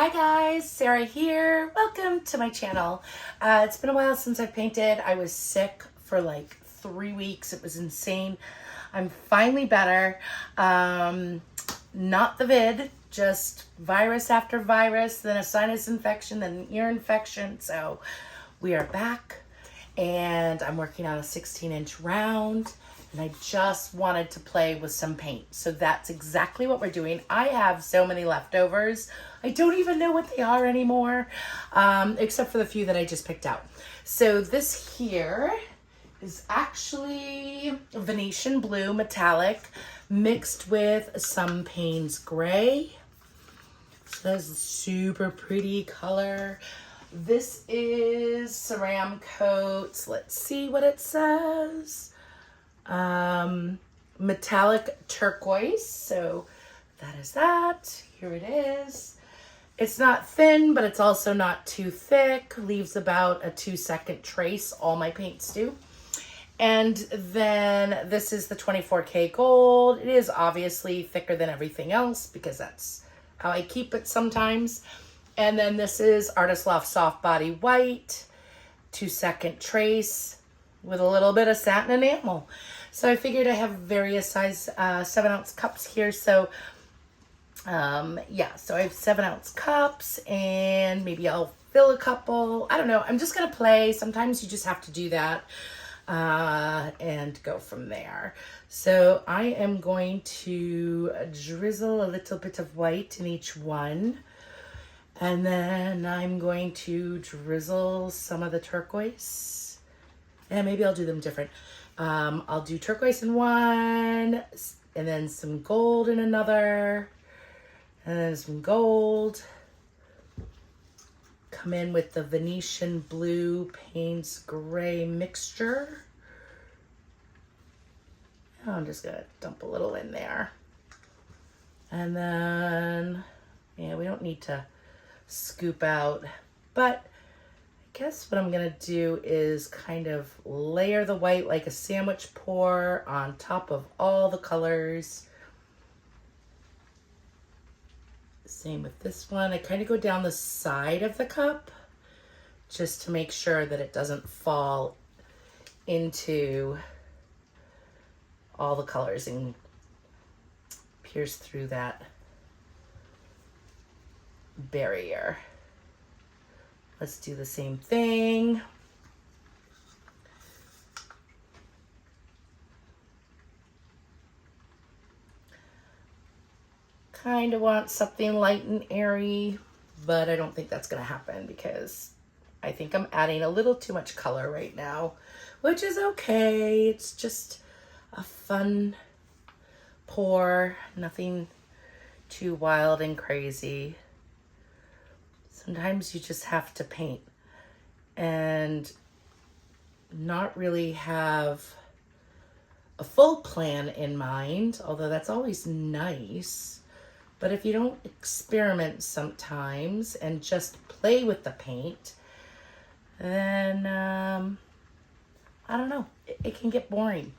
Hi guys, Sarah here. Welcome to my channel. It's been a while since I painted. I was sick for like 3 weeks. It was insane. I'm finally better. Not the vid, just virus after virus, then a sinus infection, then an ear infection. So we are back and I'm working on a 16-inch round. And I just wanted to play with some paint. So that's exactly what we're doing. I have so many leftovers. I don't even know what they are anymore, except for the few that I just picked out. So this here is actually Venetian blue metallic mixed with some Payne's gray. So that's a super pretty color. This is Ceramcoat's, let's see what it says. Metallic turquoise. So that is that. Here it is. It's not thin, but it's also not too thick. Leaves about a 2-second trace. All my paints do. And then this is the 24K gold. It is obviously thicker than everything else because that's how I keep it sometimes. And then this is Artist Loft Soft Body White, 2-second trace with a little bit of satin enamel. So I figured I have various size 7-ounce cups here. So yeah, so I have 7-ounce cups and maybe I'll fill a couple. I don't know. I'm just going to play. Sometimes you just have to do that and go from there. So I am going to drizzle a little bit of white in each one. And then I'm going to drizzle some of the turquoise. And maybe I'll do them different. I'll do turquoise in one, and then some gold in another, and then some gold. Come in with the Venetian blue Payne's gray mixture. I'm just gonna dump a little in there. And then, yeah, we don't need to scoop out, but I guess what I'm gonna do is kind of layer the white like a sandwich pour on top of all the colors. Same with this one. I kind of go down the side of the cup just to make sure that it doesn't fall into all the colors and pierce through that barrier. Let's do the same thing. Kind of want something light and airy, but I don't think that's going to happen because I think I'm adding a little too much color right now, which is okay. It's just a fun pour, nothing too wild and crazy. Sometimes you just have to paint and not really have a full plan in mind, although that's always nice. But if you don't experiment sometimes and just play with the paint, then I don't know, it can get boring.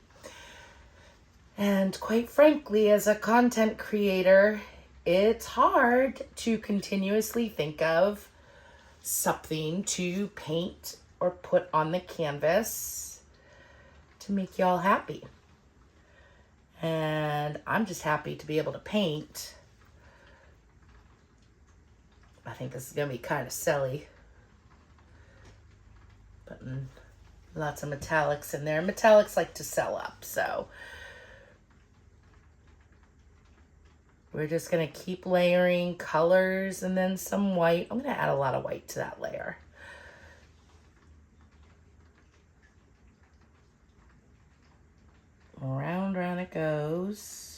And quite frankly, as a content creator, it's hard to continuously think of something to paint or put on the canvas to make y'all happy. And I'm just happy to be able to paint. I think this is going to be kind of silly. Putting lots of metallics in there. Metallics like to sell up, so we're just going to keep layering colors and then some white. I'm going to add a lot of white to that layer. Round, round it goes.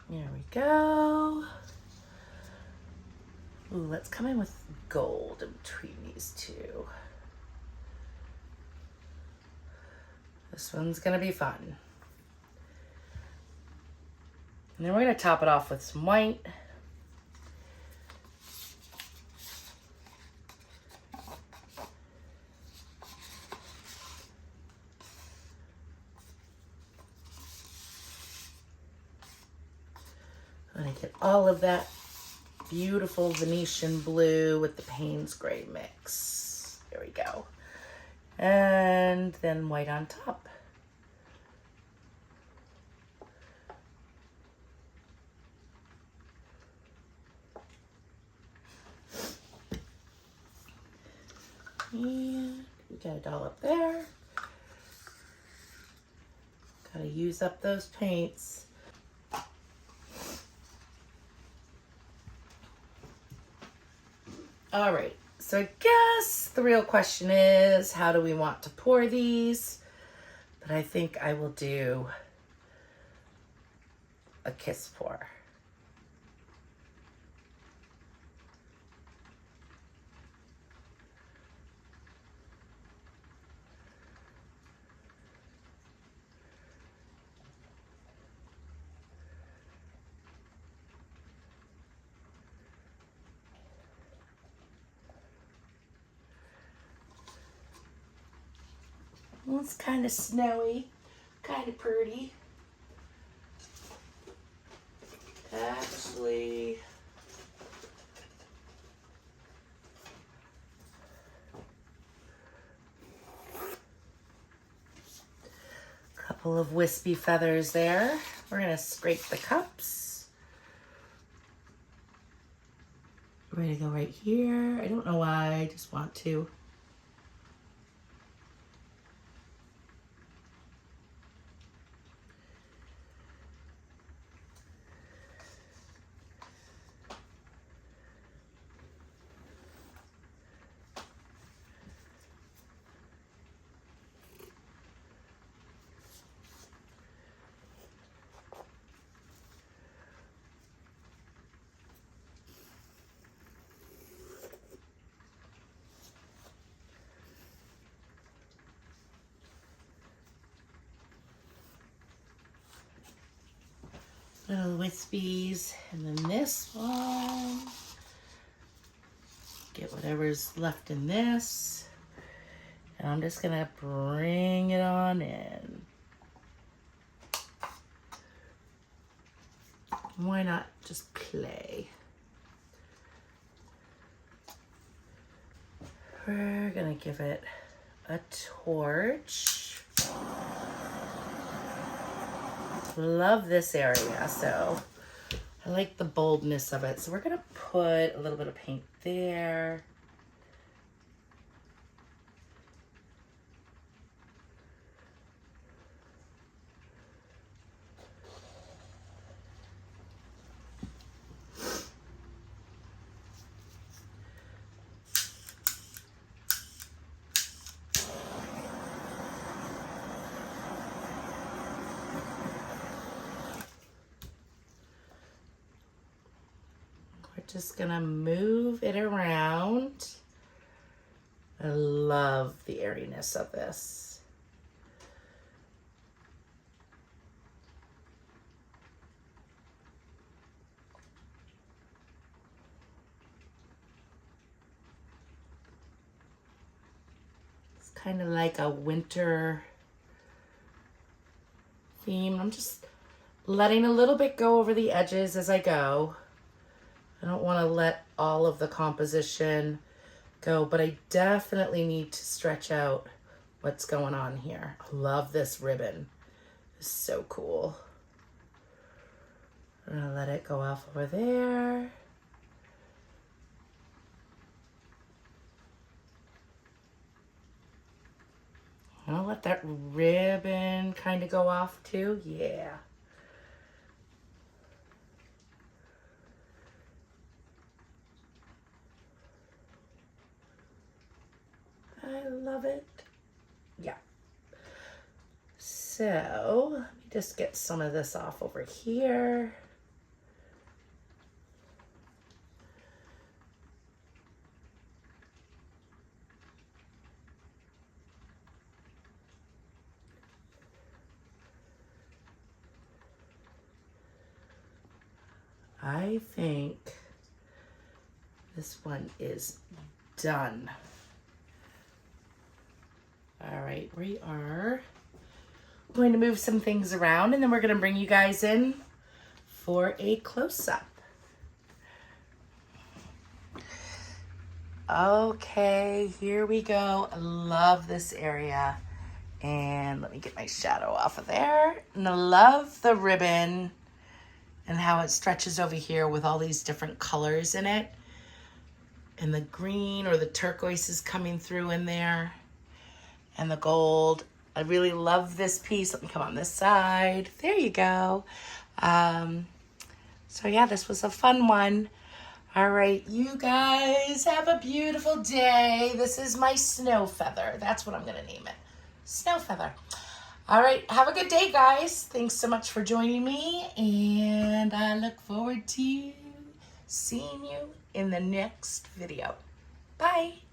There we go. Ooh, let's come in with gold in between these two. This one's gonna be fun. And then we're gonna top it off with some white. I'm gonna get all of that beautiful Venetian blue with the Payne's gray mix. There we go. And then white on top. And we got it all up there. Gotta use up those paints. All right, so I guess the real question is, how do we want to pour these? But I think I will do a kiss pour. Well, it's kind of snowy, kind of pretty. Actually, a couple of wispy feathers there. We're gonna scrape the cups. Ready to go right here. I don't know why, I just want to. Little wispies, and then this one. Get whatever's left in this. And I'm just gonna bring it on in. Why not just play? We're gonna give it a torch. Love this area, so I like the boldness of it. So we're gonna put a little bit of paint there. Just gonna move it around. I love the airiness of this. It's kind of like a winter theme. I'm just letting a little bit go over the edges as I go. I don't want to let all of the composition go, but I definitely need to stretch out what's going on here. I love this ribbon. It's so cool. I'm gonna let it go off over there. I'm gonna let that ribbon kind of go off too. Yeah. I love it. Yeah. So let me just get some of this off over here. I think this one is done. All right, we are going to move some things around, and then we're going to bring you guys in for a close-up. Okay, here we go. I love this area. And let me get my shadow off of there. And I love the ribbon and how it stretches over here with all these different colors in it. And the green or the turquoise is coming through in there. And the gold. I really love this piece. Let me come on this side. There you go. So yeah, this was a fun one. All right, you guys have a beautiful day. This is my snow feather. That's what I'm gonna name it. Snow feather. All right, have a good day, guys. Thanks so much for joining me, and I look forward to seeing you in the next video. Bye.